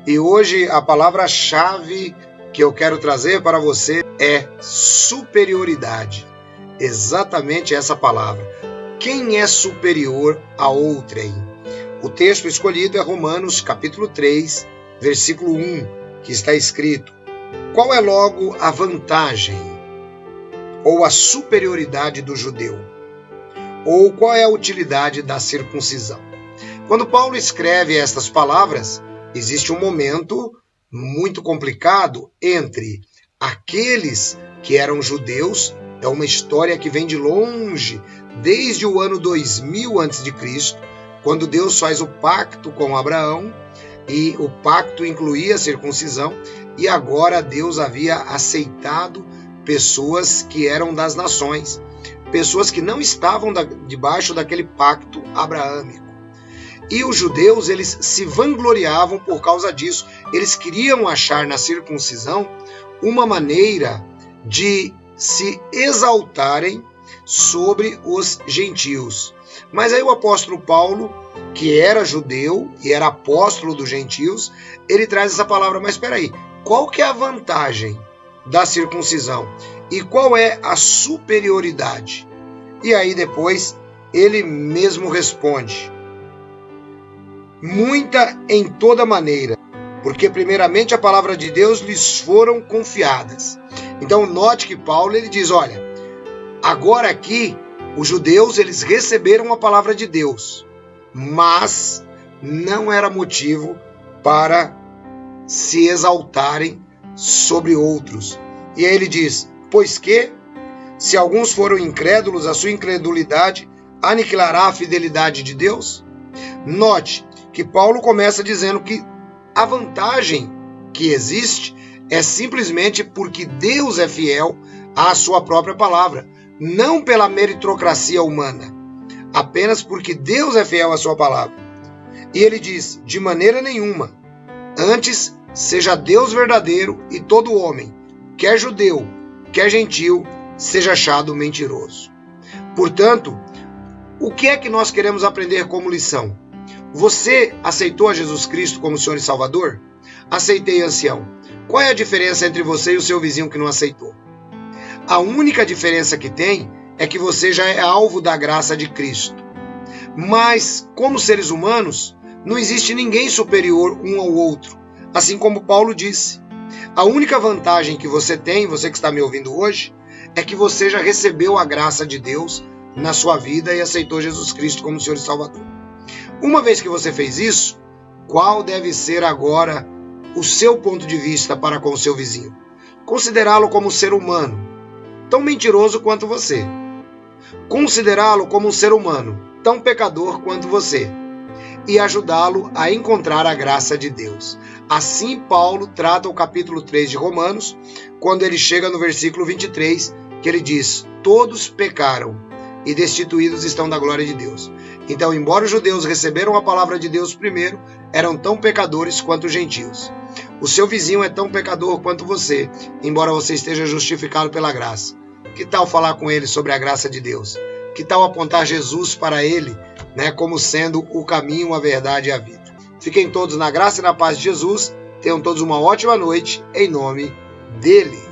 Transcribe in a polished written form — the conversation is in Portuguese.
E hoje a palavra-chave que eu quero trazer para você é superioridade. Exatamente essa palavra. Quem é superior a outrem? O texto escolhido é Romanos capítulo 3, versículo 1, que está escrito: qual é logo a vantagem ou a superioridade do judeu? Ou qual é a utilidade da circuncisão? Quando Paulo escreve estas palavras, existe um momento muito complicado entre aqueles que eram judeus. É uma história que vem de longe, desde o ano 2000 a.C., quando Deus faz o pacto com Abraão, e o pacto incluía a circuncisão, e agora Deus havia aceitado pessoas que eram das nações, pessoas que não estavam debaixo daquele pacto abraâmico. E os judeus, eles se vangloriavam por causa disso. Eles queriam achar na circuncisão uma maneira de se exaltarem sobre os gentios. Mas aí o apóstolo Paulo, que era judeu e era apóstolo dos gentios, ele traz essa palavra: mas espera aí, qual que é a vantagem da circuncisão? E qual é a superioridade? E aí depois ele mesmo responde: muita em toda maneira, porque primeiramente a palavra de Deus lhes foram confiadas. Então note que Paulo ele diz: olha, agora aqui os judeus eles receberam a palavra de Deus, mas não era motivo para se exaltarem sobre outros. E aí ele diz: pois que, se alguns foram incrédulos, a sua incredulidade aniquilará a fidelidade de Deus? Note que Paulo começa dizendo que a vantagem que existe é simplesmente porque Deus é fiel à sua própria palavra, não pela meritocracia humana, apenas porque Deus é fiel à sua palavra. E ele diz: de maneira nenhuma, antes seja Deus verdadeiro e todo homem, quer judeu, quer gentil, seja achado mentiroso. Portanto, o que é que nós queremos aprender como lição? Você aceitou a Jesus Cristo como Senhor e Salvador? Aceitei, ancião. Qual é a diferença entre você e o seu vizinho que não aceitou? A única diferença que tem é que você já é alvo da graça de Cristo. Mas, como seres humanos, não existe ninguém superior um ao outro. Assim como Paulo disse. A única vantagem que você tem, você que está me ouvindo hoje, é que você já recebeu a graça de Deus na sua vida e aceitou Jesus Cristo como Senhor e Salvador. Uma vez que você fez isso, qual deve ser agora o seu ponto de vista para com o seu vizinho? Considerá-lo como um ser humano, tão mentiroso quanto você. Considerá-lo como um ser humano, tão pecador quanto você. E ajudá-lo a encontrar a graça de Deus. Assim Paulo trata o capítulo 3 de Romanos, quando ele chega no versículo 23, que ele diz: todos pecaram e destituídos estão da glória de Deus. Então, embora os judeus receberam a palavra de Deus primeiro, eram tão pecadores quanto os gentios. O seu vizinho é tão pecador quanto você, embora você esteja justificado pela graça. Que tal falar com ele sobre a graça de Deus? Que tal apontar Jesus para ele, como sendo o caminho, a verdade e a vida? Fiquem todos na graça e na paz de Jesus. Tenham todos uma ótima noite, em nome dele.